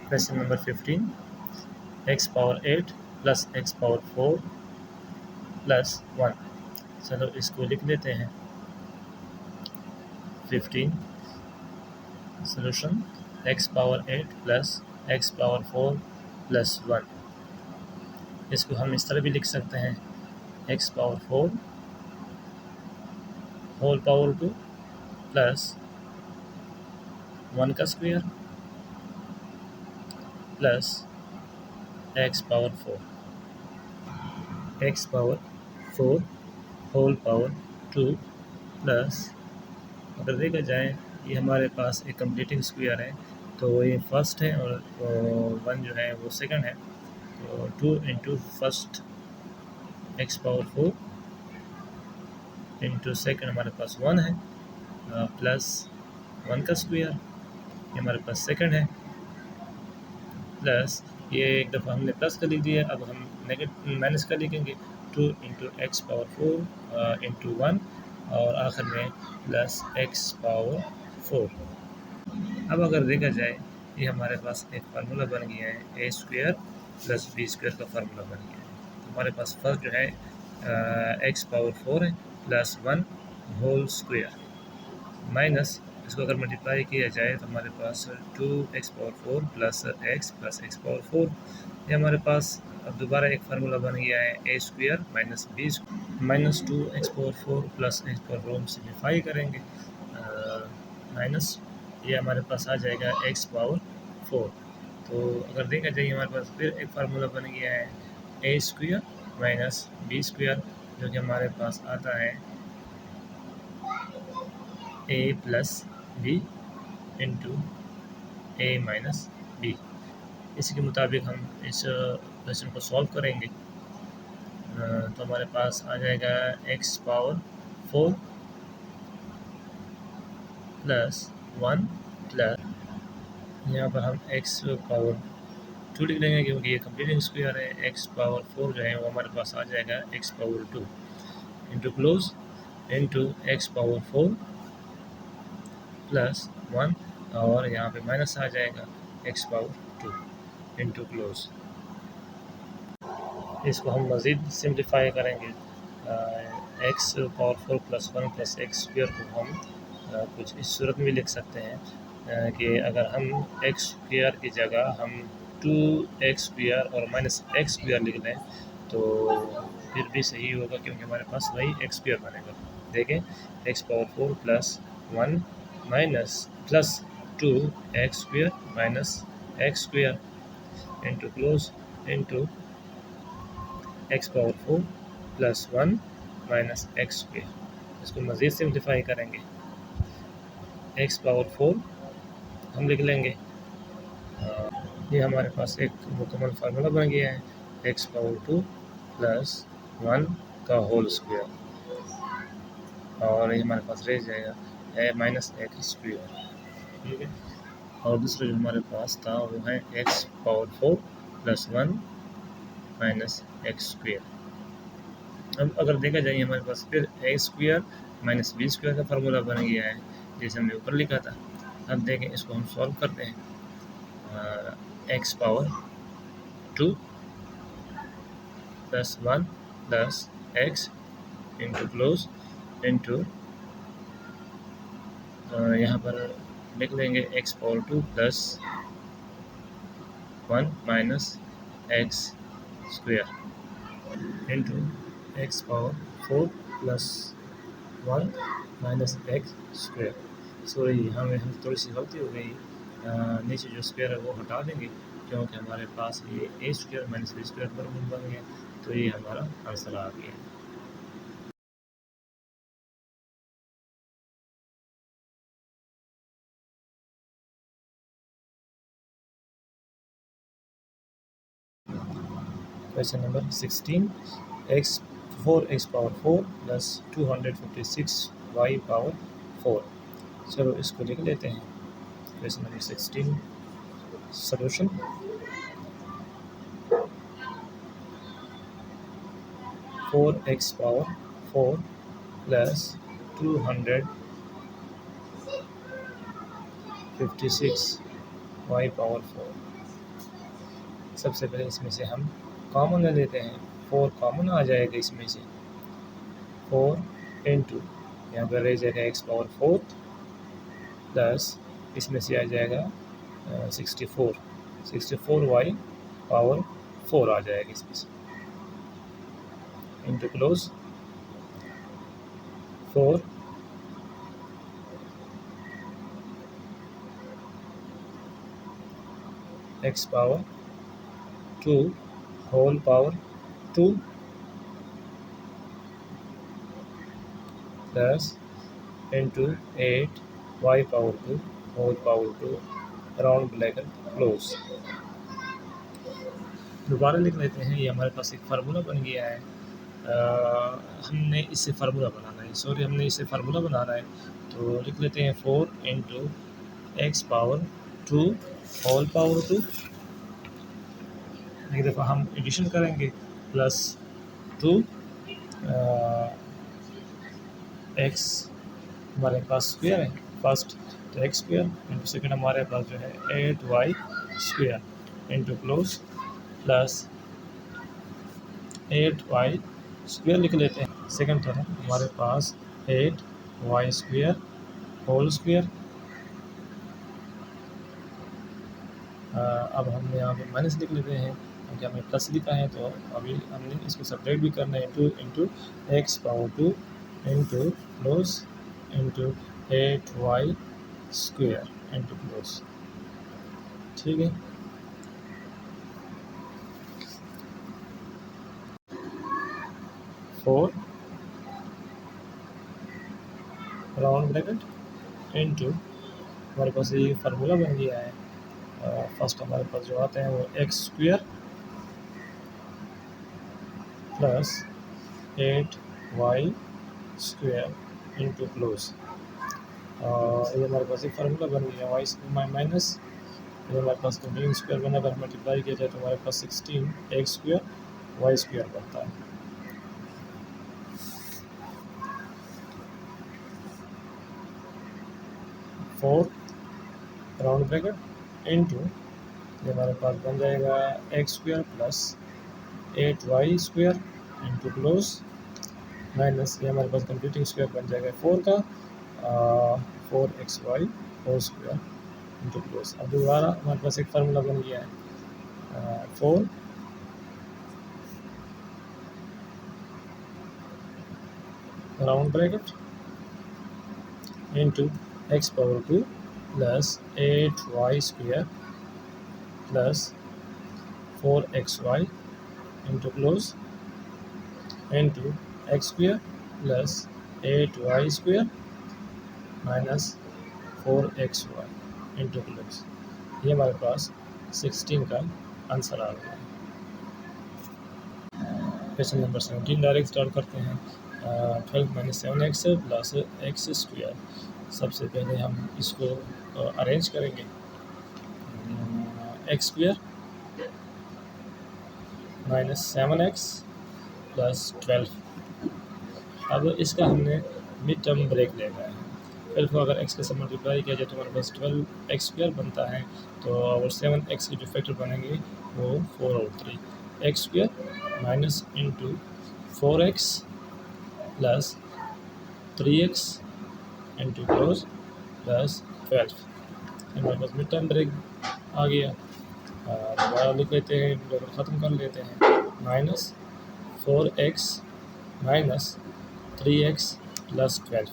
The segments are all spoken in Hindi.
Question number 15, x power 8 plus x power 4 plus 1। चलो इसको लिख लेते हैं। 15 solution x power 8 plus x power 4 plus 1। इसको हम इस तरह भी लिख सकते हैं, x power 4 whole power 2 plus 1 का square plus x power 4, x power 4 whole power 2 plus, अगर देखा जाए ये हमारे पास एक कंप्लीटिंग स्क्वायर है, तो ये फर्स्ट है और 1 जो है वो सेकंड है, तो 2 into first x power 4 into second हमारे पास 1 है, प्लस 1 का स्क्वायर, ये हमारे पास सेकंड है, प्लस ये एक दफ़ा हमने प्लस कर ली दिया, अब हम नेगेटिव माइनस कर लिखेंगे, 2 इंटू एक्स पावर 4 इंटू 1 और आखिर में प्लस एक्स पावर 4। अब अगर देखा जाए ये हमारे पास एक फार्मूला बन गया है, A square plus B square का फार्मूला बन गया है। तो हमारे पास फर्स्ट जो है एक्स पावर 4 है प्लस 1 होल स्क्वायर माइनस, इसको अगर मल्टीप्लाई किया जाए तो हमारे पास 2x power 4 plus x power 4। ये हमारे पास अब दोबारा एक फार्मूला बन गया है, A square minus B minus 2x power 4 plus x power 4 हम सिम्प्लीफाई करेंगे, माइनस ये हमारे पास आ जाएगा x पावर 4। तो अगर देखा जाए हमारे पास फिर एक फार्मूला बन गया है, A square minus B square, जो कि हमारे पास आता है ए प्लस बी इंटू ए माइनस बी। इसी के मुताबिक हम इस क्वेश्चन को सॉल्व करेंगे, तो हमारे पास आ जाएगा x पावर 4 प्लस 1 प्लस, यहाँ पर हम x पावर 2 लिख लेंगे क्योंकि ये कंप्लीटिंग स्क्वायर है। x पावर 4 जो है वो हमारे पास आ जाएगा x power 2 into close into x power 4 plus 1 और यहाँ पे माइनस आ जाएगा x पावर 2 इंटू क्लोज। इसको हम मज़ीद सिंप्लीफाई करेंगे, x power 4 plus 1 plus x square को हम कुछ इस सूरत में लिख सकते हैं कि अगर हम एक्स स्क्वायर की जगह हम 2x स्क्वायर और माइनस एक्स स्क्वायर लिख लें तो फिर भी सही होगा, क्योंकि हमारे पास वही एक्स स्क्वायर बनेगा। देखें, x power 4 plus 1 minus plus 2x square minus x square into close into x power 4 plus 1 minus x square. इसको मज़ीद सिम्प्लीफाई करेंगे, x पावर 4 हम लिख लेंगे, ये हमारे पास एक मुकम्मल फार्मूला बन गया है, x पावर 2 प्लस 1 का होल स्क्वायर और ये हमारे पास रह जाएगा है माइनस एक्स स्क्वायर, ठीक है। और दूसरा जो हमारे पास था वो है x power 4 plus 1 minus x square. अब अगर देखा जाए हमारे पास फिर ए स्क्वायर माइनस बी स्क्वायर का फार्मूला बन गया है, जैसे हमने ऊपर लिखा था। अब देखें, इसको हम सॉल्व करते हैं, x power 2 plus 1 plus x into close into यहाँ पर लिख लेंगे x power 2 plus 1 minus x square into x power 4 plus 1 minus x square. Sorry, हमें हम थोड़ी सी गलती हो गई, नीचे जो स्क्वायर है वो हटा देंगे, क्योंकि हमारे पास ये ए स्क्वायर माइनस बी स्क्वायर पर बन गया, तो ये हमारा आंसर आ गया। Question number 16, x power 4 plus 256y power 4। चलो इसको लिख लेते हैं। Question number 16 solution, four x power 4 plus 256y power 4 सबसे पहले इसमें से हम कॉमन ले लेते हैं, 4 कॉमन आ जाएगा इसमें से, 4 इंटू यहाँ पर रह जाएगा एक्स पावर 4 प्लस इसमें से आ जाएगा 64 वाई पावर 4 आ जाएगा इसमें से, into close 4 x power 2 whole power 2 plus into 8 y power 2 whole power 2 round bracket close. दोबारा लिख लेते हैं, ये हमारे पास एक फार्मूला बन गया है। हमने इससे फार्मूला बनाना है, हमने इससे फार्मूला बनाना है, तो लिख लेते हैं 4 into x power 2 whole power 2, एक दफ़ा हम एडिशन करेंगे, प्लस 2 एक्स हमारे पास स्क्वायर है फर्स्ट, तो एक्स स्क्वायर इंटू सेकेंड हमारे पास जो है 8 y square into close plus 8 y square लिख लेते हैं। सेकेंड तरफ हमारे पास 8 वाई स्क्वायर होल स्क्वायर। अब हमने यहाँ पे माइनस लिख लेते हैं क्योंकि हमने प्लस लिखा है, तो अभी हमने इसको सब्ट्रैक्ट भी करना है, into x power 2 into close into 8 y square into close. ठीक है, फोर राउंड ब्रैकेट इंटू हमारे पास ये फार्मूला बन गया है। फर्स्ट हमारे पास जो आता है वो x square plus 8 y square into close. ये हमारे पास एक फार्मूला बन गया, वाई माइनस ये हमारे पास कंटिन्यू स्क्वायर बना, अगर मल्टीप्लाई किया जाए तो हमारे पास 16 एक्स स्क्वायर वाई स्क्वायर बनता है। फोर राउंड ब्रैकेट इंटू ये हमारे पास बन जाएगा x square plus 8 y square into close minus ये हमारे पास कंप्लीटिंग स्क्वायर बन जाएगा 4 का 4 x y whole square into close. अब दोबारा हमारे पास एक फार्मूला बन गया है, 4 round bracket into x power 2 plus 8 y square plus 4 x y into close into x square plus 8 y square minus 4 x y into close. ये हमारे पास 16 का आंसर आ गया है। क्वेश्चन नंबर 17 डायरेक्ट स्टार्ट करते हैं। 12 minus 7x plus x square. सबसे पहले हम इसको अरेंज करेंगे, x square minus 7x plus 12। अब इसका हमने मिड टर्म ब्रेक लेना है। 12 को अगर x के साथ मल्टीप्लाई किया जाए तो हमारे पास 12 एक्स स्क्वायर बनता है, तो और 7x के जो फैक्टर बनेंगे वो 4 और 3 x square minus into 4x plus 3x into close plus 12। हमारे पास मिड टर्म ब्रेक आ गया। दोबारा लिख लेते हैं, ख़त्म कर लेते हैं, minus 4x minus 3x plus 12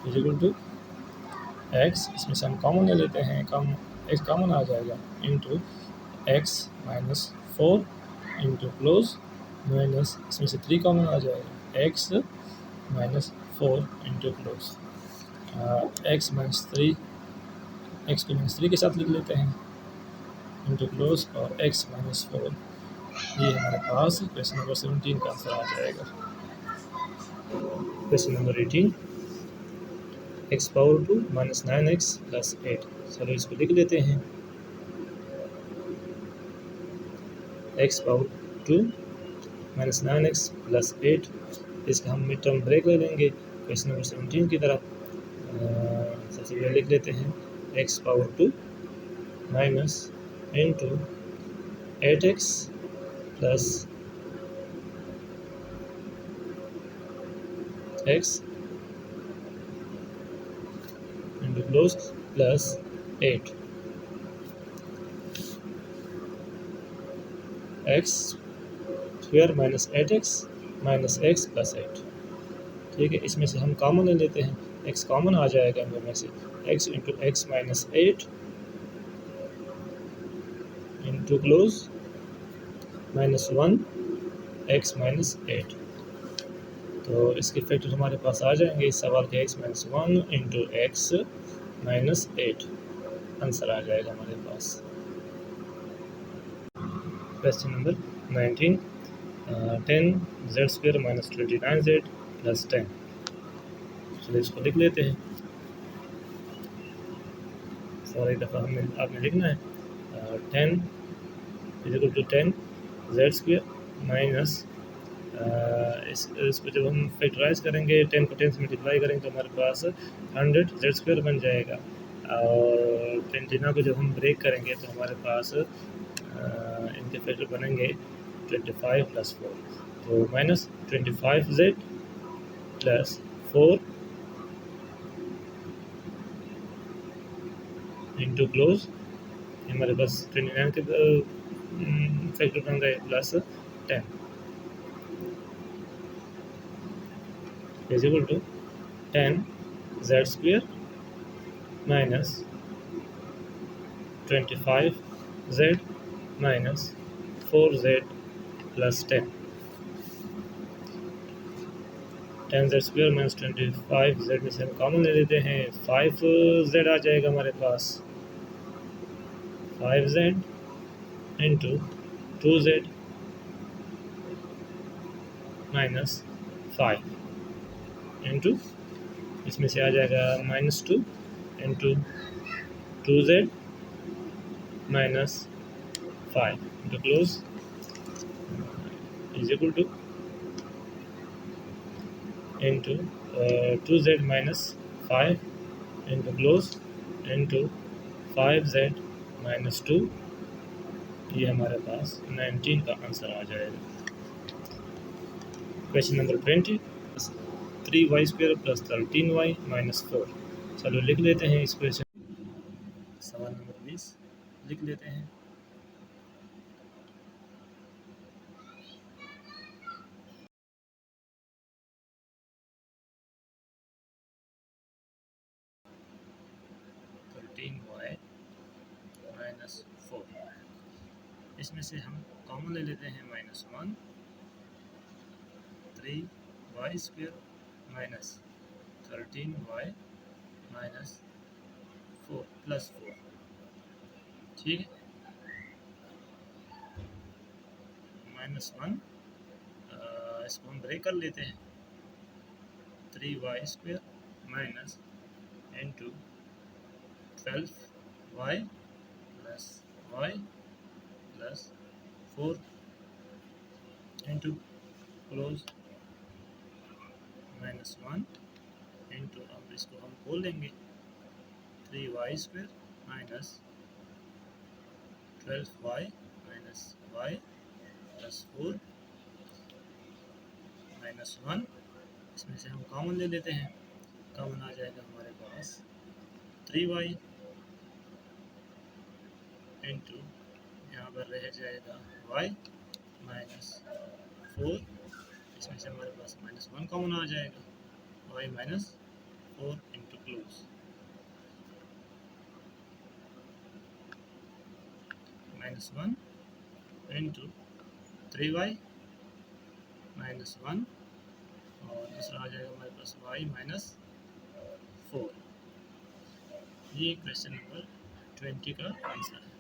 is equal to x. इसमें से हम कॉमन ले लेते हैं, एक्स कॉमन आ जाएगा, into x minus 4 into close minus इसमें से 3 कॉमन आ जाएगा, x minus 4 into close. X minus 3 x को माइनस 3 के साथ लिख लेते हैं इंटू क्लोज और एक्स माइनस 4। ये हमारे पास क्वेश्चन नंबर 17 का आंसर आ जाएगा। Question number 18 x power 2 minus 9x plus 8। चलो इसको लिख लेते हैं, x power 2 minus 9x plus 8। इसका हम मिड टर्म ब्रेक ले लेंगे क्वेश्चन नंबर 17 की तरफ। सबसे पहले लिख लेते हैं x power 2 minus into 8x plus x into close plus 8 x square minus 8x minus x plus 8। ठीक है, इसमें से हम कॉमन ले लेते हैं, x कॉमन आ जाएगा इन में से, x into x minus 8 into close minus 1 x minus 8। तो इसके फैक्टर हमारे पास आ जाएंगे इस सवाल के, x minus 1 into x minus 8 answer आ जाएगा हमारे पास। Question number 19, 10z² minus 29z plus 10। चलिए इसको लिख लेते हैं, और एक दफ़ा हमने आपने लिखना है 10 is equal to 10z² minus इसको जब हम फैक्टराइज करेंगे 10 को 10 से मल्टीप्लाई करेंगे तो हमारे पास 100z² बन जाएगा, और 29 को जब हम ब्रेक करेंगे तो हमारे पास इनके फैक्टर बनेंगे 25 प्लस 4, तो minus 25z plus 4 into close, हमारे पास 29 के फैक्टर बन गए plus 10 is equal to 10z² minus 25z minus 4z plus 10। 10z² minus 25z में से हम कॉमन ले लेते हैं, 5z आ जाएगा हमारे पास, 5z into 2z minus 5 into इसमें से आ जाएगा -2 into 2z minus 5 into close is equal two into 2z minus 5 into close into 5z minus 2। ये हमारे पास 19 का आंसर आ जाएगा। Question number 20, 3y² plus 13y minus 4। चलो लिख लेते हैं इस क्वेश्चन। सवाल नंबर 20 लिख लेते हैं। माइनस 4, इसमें से हम कॉमन ले लेते हैं -1, 3y² minus 13y minus 4 plus 4। ठीक है, -1 इसको हम ब्रेक कर लेते हैं, 3y² minus into 12y plus y plus 4 into close -1 into, अब इसको हम खोल लेंगे, 3y² minus 12y minus y plus 4 -1, इसमें से हम कॉमन ले लेते हैं, कॉमन आ जाएगा हमारे पास 3y इंटू यहाँ पर रह जाएगा y माइनस 4, इसमें से हमारे पास -1 कॉमन आ जाएगा, y minus 4 into close -1 into 3y minus 1, और दूसरा आ जाएगा हमारे पास y माइनस 4। ये क्वेश्चन नंबर 20 का आंसर है।